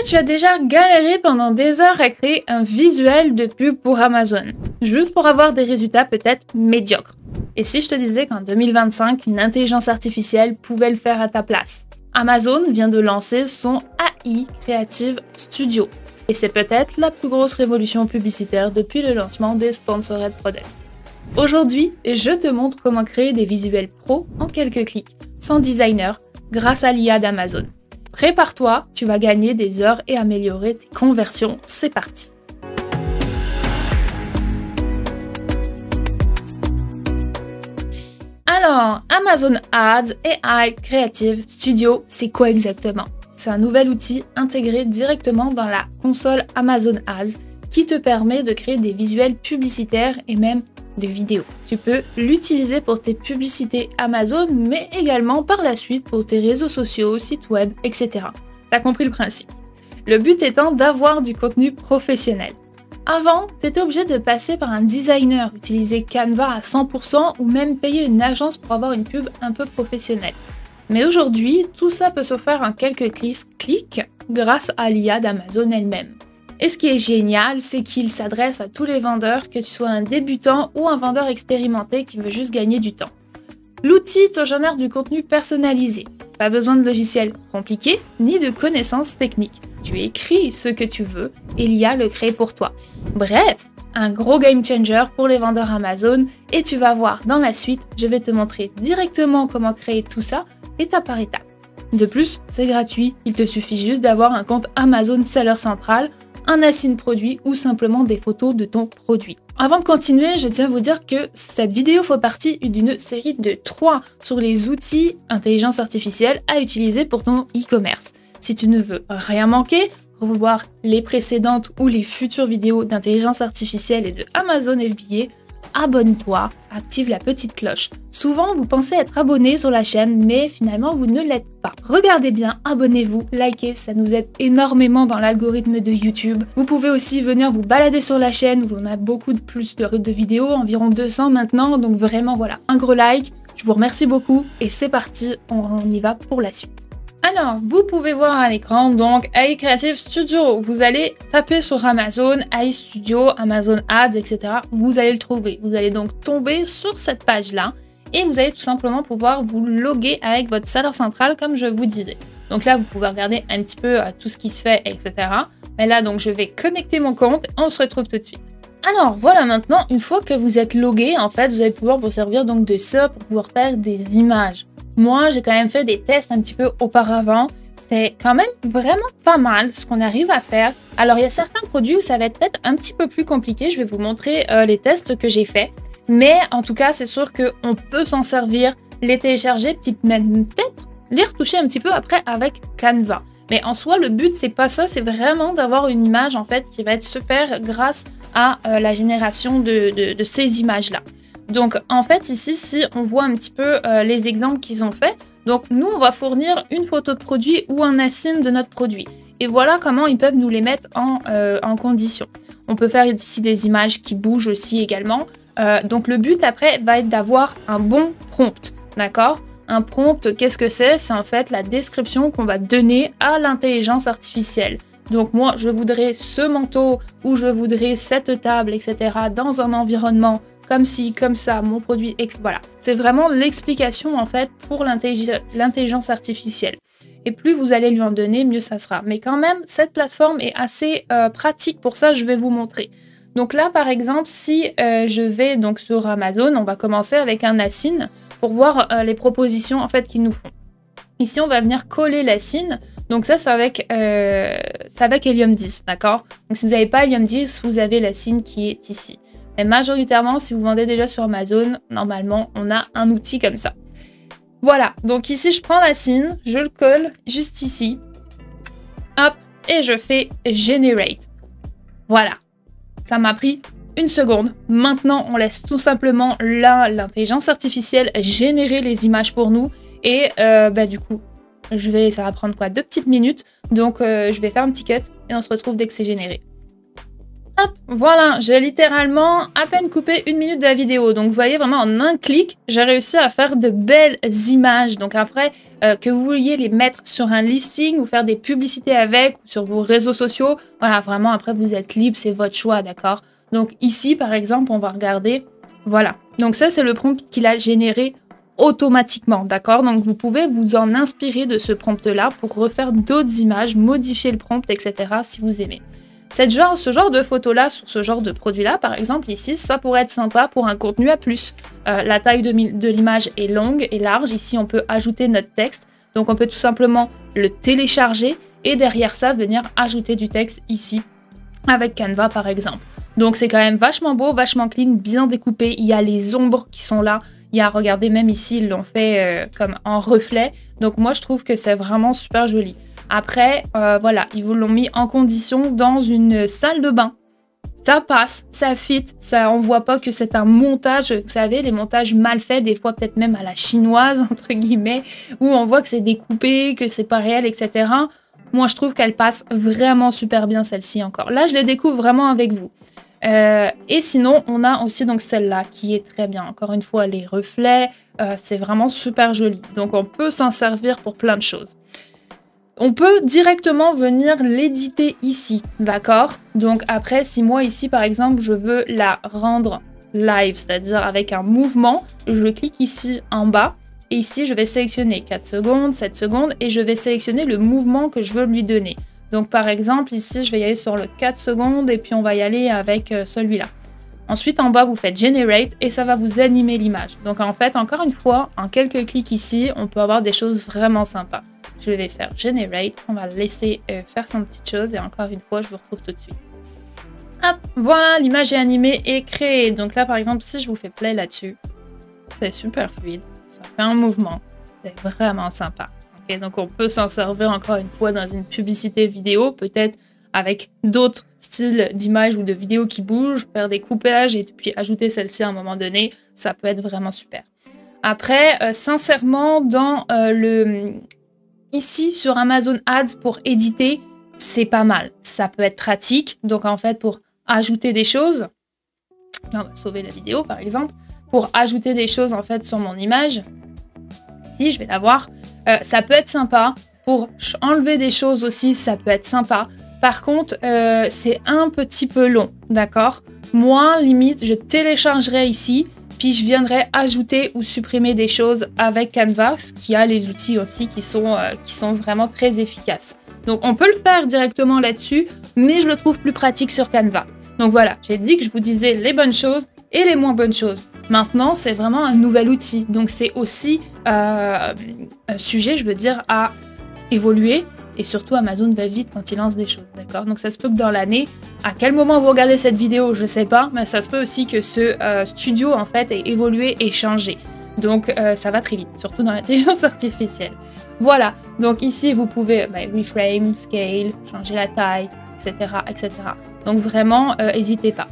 que tu as déjà galéré pendant des heures à créer un visuel de pub pour Amazon, juste pour avoir des résultats peut-être médiocres? Et si je te disais qu'en 2025, une intelligence artificielle pouvait le faire à ta place? Amazon vient de lancer son AI Creative Studio, et c'est peut-être la plus grosse révolution publicitaire depuis le lancement des Sponsored Products. Aujourd'hui, je te montre comment créer des visuels pro en quelques clics, sans designer, grâce à l'IA d'Amazon. Prépare-toi, tu vas gagner des heures et améliorer tes conversions. C'est parti! Alors, Amazon Ads AI Creative Studio, c'est quoi exactement? C'est un nouvel outil intégré directement dans la console Amazon Ads qui te permet de créer des visuels publicitaires et même des vidéos. Tu peux l'utiliser pour tes publicités Amazon, mais également par la suite pour tes réseaux sociaux, sites web, etc. T'as compris le principe. Le but étant d'avoir du contenu professionnel. Avant, tu étais obligé de passer par un designer, utiliser Canva à 100% ou même payer une agence pour avoir une pub un peu professionnelle. Mais aujourd'hui, tout ça peut se faire en quelques clics grâce à l'IA d'Amazon elle-même. Et ce qui est génial, c'est qu'il s'adresse à tous les vendeurs, que tu sois un débutant ou un vendeur expérimenté qui veut juste gagner du temps. L'outil te génère du contenu personnalisé. Pas besoin de logiciel compliqué ni de connaissances techniques. Tu écris ce que tu veux et l'IA le crée pour toi. Bref, un gros game changer pour les vendeurs Amazon et tu vas voir dans la suite, je vais te montrer directement comment créer tout ça étape par étape. De plus, c'est gratuit, il te suffit juste d'avoir un compte Amazon Seller Central, un ASIN produit ou simplement des photos de ton produit. Avant de continuer, je tiens à vous dire que cette vidéo fait partie d'une série de 3 sur les outils intelligence artificielle à utiliser pour ton e-commerce. Si tu ne veux rien manquer, revoir les précédentes ou les futures vidéos d'intelligence artificielle et de Amazon FBA, abonne-toi, active la petite cloche. Souvent, vous pensez être abonné sur la chaîne, mais finalement, vous ne l'êtes pas. Regardez bien, abonnez-vous, likez, ça nous aide énormément dans l'algorithme de YouTube. Vous pouvez aussi venir vous balader sur la chaîne où on a beaucoup plus de vidéos, environ 200 maintenant, donc vraiment voilà, un gros like. Je vous remercie beaucoup et c'est parti, on y va pour la suite. Alors, vous pouvez voir à l'écran, donc AI Creative Studio. Vous allez taper sur Amazon, AI Studio, Amazon Ads, etc. Vous allez le trouver. Vous allez donc tomber sur cette page-là et vous allez tout simplement pouvoir vous loguer avec votre Seller Central comme je vous disais. Donc là, vous pouvez regarder un petit peu tout ce qui se fait, etc. Mais là, donc, je vais connecter mon compte et on se retrouve tout de suite. Alors voilà, maintenant, une fois que vous êtes logué, en fait, vous allez pouvoir vous servir donc de ça pour pouvoir faire des images. Moi, j'ai quand même fait des tests un petit peu auparavant. C'est quand même vraiment pas mal ce qu'on arrive à faire. Alors, il y a certains produits où ça va être peut-être un petit peu plus compliqué. Je vais vous montrer les tests que j'ai faits. Mais en tout cas, c'est sûr qu'on peut s'en servir, les télécharger, même peut-être les retoucher un petit peu après avec Canva. Mais en soi, le but, c'est pas ça. C'est vraiment d'avoir une image en fait qui va être super grâce à la génération de ces images-là. Donc en fait ici, si on voit un petit peu les exemples qu'ils ont fait, donc nous on va fournir une photo de produit ou un ASIN de notre produit. Et voilà comment ils peuvent nous les mettre en condition. On peut faire ici des images qui bougent aussi également. Donc le but après va être d'avoir un bon prompt, d'accord? Un prompt, qu'est-ce que c'est? C'est en fait la description qu'on va donner à l'intelligence artificielle. Donc moi je voudrais ce manteau ou je voudrais cette table, etc. dans un environnement comme ci, comme ça, mon produit, voilà. C'est vraiment l'explication en fait pour l'intelligence artificielle. Et plus vous allez lui en donner, mieux ça sera. Mais quand même, cette plateforme est assez pratique pour ça, je vais vous montrer. Donc là, par exemple, si je vais donc sur Amazon, on va commencer avec un ASIN pour voir les propositions en fait qu'ils nous font. Ici, on va venir coller l'ASIN. Donc ça, c'est avec Helium 10, d'accord? Donc si vous n'avez pas Helium 10, vous avez l'ASIN qui est ici. Mais majoritairement, si vous vendez déjà sur Amazon, normalement, on a un outil comme ça. Voilà, donc ici, je prends l'ASIN, je le colle juste ici. Hop, et je fais Generate. Voilà, ça m'a pris 1 seconde. Maintenant, on laisse tout simplement l'intelligence artificielle générer les images pour nous. Et du coup, ça va prendre quoi, 2 petites minutes. Donc, je vais faire un petit cut et on se retrouve dès que c'est généré. Hop, voilà, j'ai littéralement à peine coupé 1 minute de la vidéo. Donc vous voyez vraiment en un clic, j'ai réussi à faire de belles images. Donc après, que vous vouliez les mettre sur un listing ou faire des publicités avec ou sur vos réseaux sociaux, voilà, vraiment après vous êtes libre, c'est votre choix, d'accord? Donc ici par exemple, on va regarder, voilà. Donc ça c'est le prompt qu'il a généré automatiquement, d'accord? Donc vous pouvez vous en inspirer de ce prompt-là pour refaire d'autres images, modifier le prompt, etc. si vous aimez. Ce genre de photo-là, sur ce genre de produit-là, par exemple ici, ça pourrait être sympa pour un contenu à plus. La taille de l'image est longue et large. Ici, on peut ajouter notre texte. Donc, on peut tout simplement le télécharger et derrière ça, venir ajouter du texte ici avec Canva, par exemple. Donc, c'est quand même vachement beau, vachement clean, bien découpé. Il y a les ombres qui sont là. Il y a, regardez, même ici, ils l'ont fait comme en reflet. Donc, moi, je trouve que c'est vraiment super joli. Après, voilà, ils vous l'ont mis en condition dans une salle de bain. Ça passe, ça fit, ça, on voit pas que c'est un montage, vous savez, les montages mal faits, des fois peut-être même à la chinoise, entre guillemets, où on voit que c'est découpé, que c'est pas réel, etc. Moi, je trouve qu'elle passe vraiment super bien, celle-ci encore. Là, je les découvre vraiment avec vous. Et sinon, on a aussi donc celle-là qui est très bien. Encore une fois, les reflets, c'est vraiment super joli. Donc, on peut s'en servir pour plein de choses. On peut directement venir l'éditer ici, d'accord? Donc après, si moi ici, par exemple, je veux la rendre live, c'est-à-dire avec un mouvement, je clique ici en bas, et ici, je vais sélectionner 4 secondes, 7 secondes, et je vais sélectionner le mouvement que je veux lui donner. Donc par exemple, ici, je vais y aller sur le 4 secondes, et puis on va y aller avec celui-là. Ensuite, en bas, vous faites Generate, et ça va vous animer l'image. Donc en fait, encore une fois, en quelques clics ici, on peut avoir des choses vraiment sympas. Je vais faire Generate, on va le laisser faire son petite chose et encore une fois, je vous retrouve tout de suite. Hop, voilà, l'image est animée et créée. Donc là, par exemple, si je vous fais play là-dessus, c'est super fluide, ça fait un mouvement, c'est vraiment sympa. Okay, donc on peut s'en servir encore une fois dans une publicité vidéo, peut-être avec d'autres styles d'images ou de vidéos qui bougent, faire des coupages et puis ajouter celle-ci à un moment donné, ça peut être vraiment super. Après, sincèrement, dans ici, sur Amazon Ads, pour éditer, c'est pas mal. Ça peut être pratique. Donc, en fait, pour ajouter des choses, là, on va sauver la vidéo, par exemple, pour ajouter des choses, en fait, sur mon image, ici, je vais la voir, ça peut être sympa. Pour enlever des choses aussi, ça peut être sympa. Par contre, c'est un petit peu long, d'accord? Moi, limite, je téléchargerai ici, puis je viendrai ajouter ou supprimer des choses avec Canva, qui a les outils aussi qui sont vraiment très efficaces. Donc on peut le faire directement là-dessus, mais je le trouve plus pratique sur Canva. Donc voilà, j'ai dit que je vous disais les bonnes choses et les moins bonnes choses. Maintenant, c'est vraiment un nouvel outil, donc c'est aussi un sujet, je veux dire, à évoluer. Et surtout, Amazon va vite quand il lance des choses, d'accord? Donc ça se peut que dans l'année, à quel moment vous regardez cette vidéo, je sais pas, mais ça se peut aussi que ce studio, en fait, ait évolué et changé. Donc ça va très vite, surtout dans l'intelligence artificielle. Voilà, donc ici, vous pouvez reframe, scale, changer la taille, etc., etc. Donc vraiment, n'hésitez pas.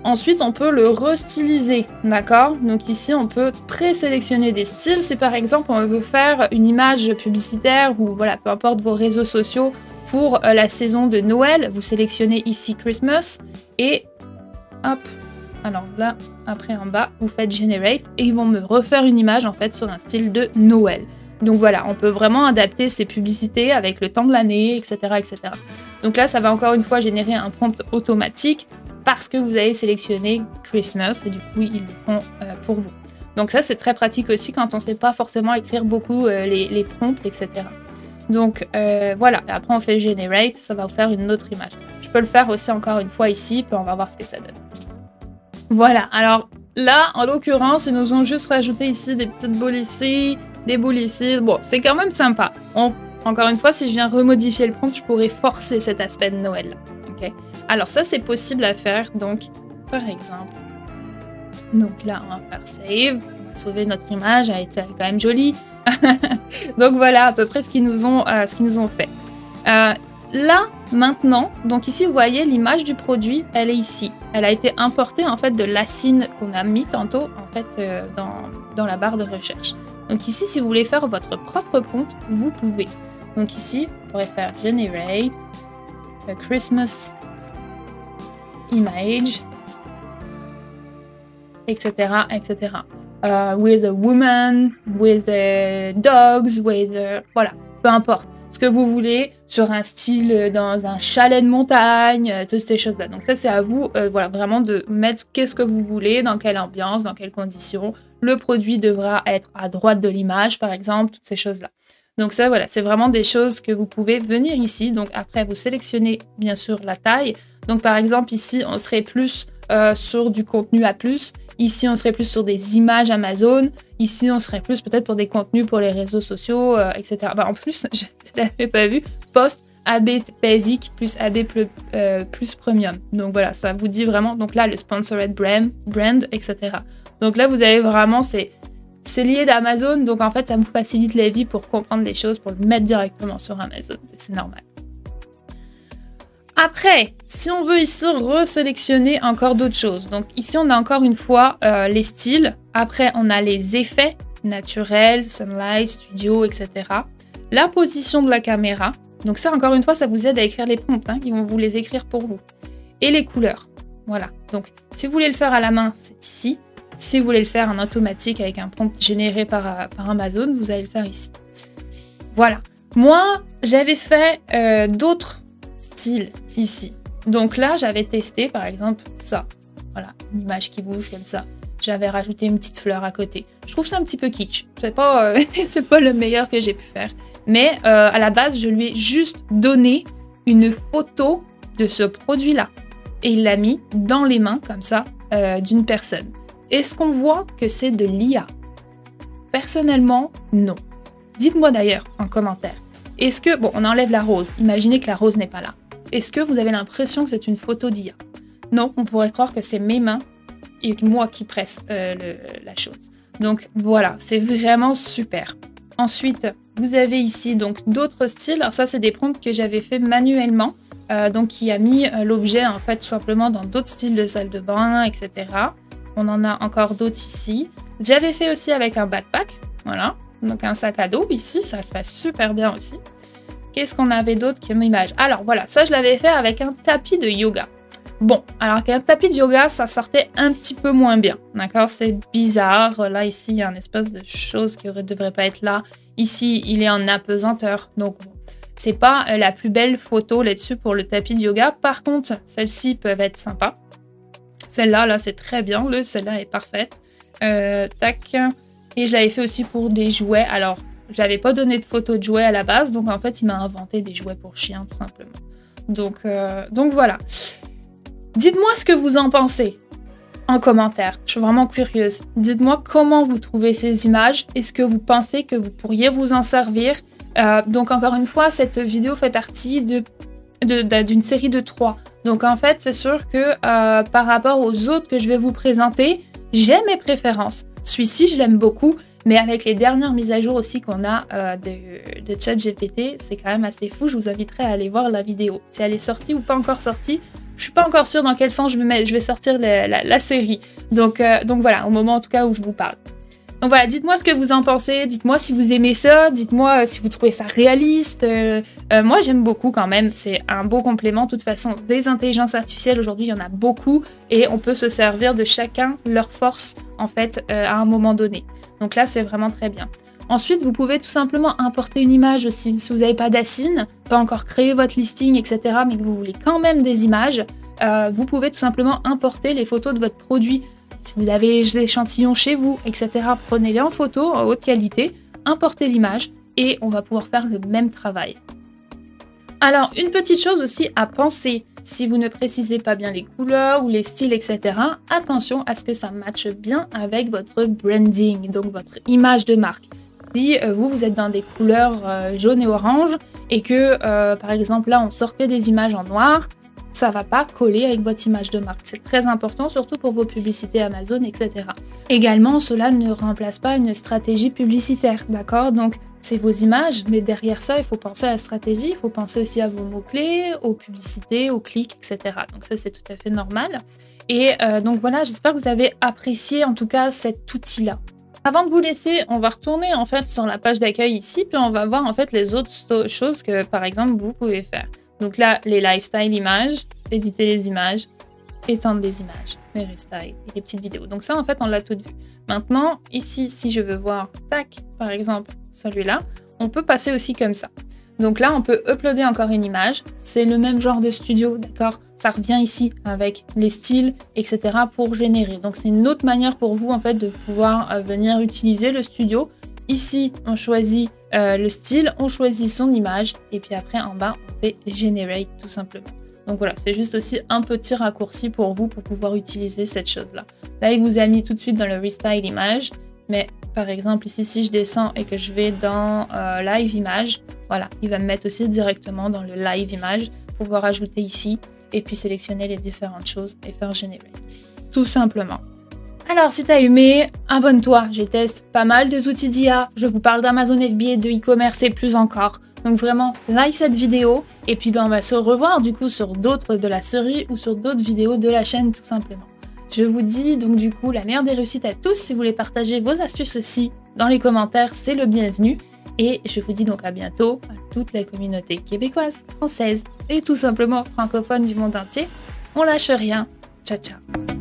Ensuite, on peut le restyliser, d'accord? Donc ici, on peut présélectionner des styles. Si par exemple, on veut faire une image publicitaire ou voilà, peu importe vos réseaux sociaux pour la saison de Noël, vous sélectionnez ici Christmas et hop, alors là, après en bas, vous faites Generate et ils vont me refaire une image en fait sur un style de Noël. Donc voilà, on peut vraiment adapter ces publicités avec le temps de l'année, etc., etc. Donc là, ça va encore une fois générer un prompt automatique parce que vous avez sélectionné Christmas et du coup, ils le font pour vous. Donc ça, c'est très pratique aussi quand on ne sait pas forcément écrire beaucoup les prompts, etc. Donc voilà, et après on fait Generate, ça va vous faire une autre image. Je peux le faire aussi encore une fois ici, puis on va voir ce que ça donne. Voilà, alors là, en l'occurrence, ils nous ont juste rajouté ici des petites boules ici, des boules ici. Bon, c'est quand même sympa. Encore une fois, si je viens remodifier le prompt, je pourrais forcer cet aspect de Noël. Okay. Alors ça, c'est possible à faire. Donc, par exemple, donc là, on va faire Save. On va sauver notre image. Elle est quand même jolie. Donc voilà, à peu près ce qu'ils nous ont fait. Là, maintenant, donc ici, vous voyez, l'image du produit, elle est ici. Elle a été importée, en fait, de l'ASIN qu'on a mis tantôt, en fait, dans la barre de recherche. Donc ici, si vous voulez faire votre propre prompt, vous pouvez. Donc ici, vous pourrez faire Generate Christmas image, etc., etc. With a woman, with the dogs, with the... Voilà, peu importe. Ce que vous voulez sur un style dans un chalet de montagne, toutes ces choses-là. Donc ça, c'est à vous, voilà, vraiment de mettre qu'est-ce que vous voulez, dans quelle ambiance, dans quelles conditions. Le produit devra être à droite de l'image, par exemple, toutes ces choses-là. Donc ça, voilà, c'est vraiment des choses que vous pouvez venir ici. Donc après, vous sélectionnez bien sûr la taille. Donc par exemple, ici, on serait plus sur du contenu à plus. Ici, on serait plus sur des images Amazon. Ici, on serait plus peut-être pour des contenus pour les réseaux sociaux, etc. Bah, en plus, je ne l'avais pas vu, post AB Basic plus AB plus Premium. Donc voilà, ça vous dit vraiment. Donc là, le Sponsored brand, etc. Donc là, vous avez vraiment, c'est lié d'Amazon. Donc en fait, ça vous facilite la vie pour comprendre les choses, pour le mettre directement sur Amazon. C'est normal. Après, si on veut ici resélectionner encore d'autres choses. Donc ici, on a encore une fois les styles. Après, on a les effets naturels, sunlight, studio, etc. La position de la caméra. Donc ça, encore une fois, ça vous aide à écrire les prompts. Hein. Ils vont vous les écrire pour vous. Et les couleurs. Voilà. Donc, si vous voulez le faire à la main, c'est ici. Si vous voulez le faire en automatique avec un prompt généré par Amazon, vous allez le faire ici. Voilà. Moi, j'avais fait d'autres style ici. Donc là, j'avais testé par exemple ça. Voilà, une image qui bouge comme ça. J'avais rajouté une petite fleur à côté. Je trouve ça un petit peu kitsch. C'est pas, c'est pas le meilleur que j'ai pu faire. Mais à la base, je lui ai juste donné une photo de ce produit-là. Et il l'a mis dans les mains comme ça d'une personne. Est-ce qu'on voit que c'est de l'IA? Personnellement, non. Dites-moi d'ailleurs en commentaire. Est-ce que... Bon, on enlève la rose. Imaginez que la rose n'est pas là. Est-ce que vous avez l'impression que c'est une photo d'IA? Non, on pourrait croire que c'est mes mains et moi qui presse la chose. Donc voilà, c'est vraiment super. Ensuite, vous avez ici donc d'autres styles. Alors ça, c'est des prompts que j'avais fait manuellement. Donc qui a mis l'objet en fait tout simplement dans d'autres styles de salle de bain, etc. On en a encore d'autres ici. J'avais fait aussi avec un backpack. Voilà, donc un sac à dos ici, ça le fait super bien aussi. Qu'est-ce qu'on avait d'autre comme image? Alors voilà, ça je l'avais fait avec un tapis de yoga. Bon, alors qu'un tapis de yoga, ça sortait un petit peu moins bien, d'accord? C'est bizarre. Là, ici, il y a un espèce de chose qui ne devrait pas être là. Ici, il est en apesanteur, donc bon, c'est pas la plus belle photo là-dessus pour le tapis de yoga. Par contre, celles-ci peuvent être sympas. Celle-là, là, c'est très bien. Celle-là est parfaite. Tac. Et je l'avais fait aussi pour des jouets. Alors, j'avais pas donné de photo de jouets à la base, donc en fait, il m'a inventé des jouets pour chiens, tout simplement. Donc voilà. Dites-moi ce que vous en pensez en commentaire. Je suis vraiment curieuse. Dites-moi comment vous trouvez ces images. Est-ce que vous pensez que vous pourriez vous en servir? Donc encore une fois, cette vidéo fait partie d'une série de 3. Donc en fait, c'est sûr que par rapport aux autres que je vais vous présenter, j'ai mes préférences. Celui-ci, je l'aime beaucoup. Mais avec les dernières mises à jour aussi qu'on a de ChatGPT, c'est quand même assez fou. Je vous inviterai à aller voir la vidéo. Si elle est sortie ou pas encore sortie, je suis pas encore sûre dans quel sens je vais sortir la série. Donc voilà, au moment en tout cas où je vous parle. Donc voilà, dites-moi ce que vous en pensez, dites-moi si vous aimez ça, dites-moi si vous trouvez ça réaliste. Moi j'aime beaucoup quand même, c'est un beau complément. De toute façon, des intelligences artificielles aujourd'hui, il y en a beaucoup et on peut se servir de chacun leur force en fait à un moment donné. Donc là, c'est vraiment très bien. Ensuite, vous pouvez tout simplement importer une image aussi. Si vous n'avez pas d'Asin, pas encore créé votre listing, etc., mais que vous voulez quand même des images, vous pouvez tout simplement importer les photos de votre produit. Si vous avez des échantillons chez vous, etc., prenez-les en photo, en haute qualité, importez l'image et on va pouvoir faire le même travail. Alors, une petite chose aussi à penser, si vous ne précisez pas bien les couleurs ou les styles, etc., attention à ce que ça matche bien avec votre branding, donc votre image de marque. Si vous êtes dans des couleurs jaune et orange et que, par exemple, là, on sort que des images en noir, ça va pas coller avec votre image de marque. C'est très important, surtout pour vos publicités Amazon, etc. Également, cela ne remplace pas une stratégie publicitaire, d'accord? Donc, c'est vos images, mais derrière ça, il faut penser à la stratégie, il faut penser aussi à vos mots-clés, aux publicités, aux clics, etc. Donc ça, c'est tout à fait normal. Et donc voilà, j'espère que vous avez apprécié en tout cas cet outil-là. Avant de vous laisser, on va retourner en fait sur la page d'accueil ici, puis on va voir en fait les autres choses que par exemple vous pouvez faire. Donc là, les lifestyle images, éditer les images, étendre les images, les restyles et les petites vidéos. Donc ça, en fait, on l'a tout vu. Maintenant, ici, si je veux voir, tac, par exemple, celui-là, on peut passer aussi comme ça. Donc là, on peut uploader encore une image. C'est le même genre de studio, d'accord? Ça revient ici avec les styles, etc. pour générer. Donc c'est une autre manière pour vous, en fait, de pouvoir venir utiliser le studio. Ici, on choisit le style, on choisit son image, et puis après, en bas, on fait Generate, tout simplement. Donc voilà, c'est juste aussi un petit raccourci pour vous pour pouvoir utiliser cette chose-là. Là, il vous a mis tout de suite dans le Restyle Image, mais par exemple, ici, si je descends et que je vais dans Live Image, voilà, il va me mettre aussi directement dans le Live Image pour pouvoir ajouter ici et puis sélectionner les différentes choses et faire Generate. Tout simplement. Alors, si tu as aimé, abonne-toi. Je teste pas mal des outils d'IA. Je vous parle d'Amazon FBA, de e-commerce et plus encore. Donc vraiment, like cette vidéo. Et puis, on va se revoir du coup sur d'autres de la série ou sur d'autres vidéos de la chaîne, tout simplement. Je vous dis donc du coup la meilleure des réussites à tous. Si vous voulez partager vos astuces aussi dans les commentaires, c'est le bienvenu. Et je vous dis donc à bientôt à toute la communauté québécoise, française et tout simplement francophone du monde entier. On lâche rien. Ciao, ciao.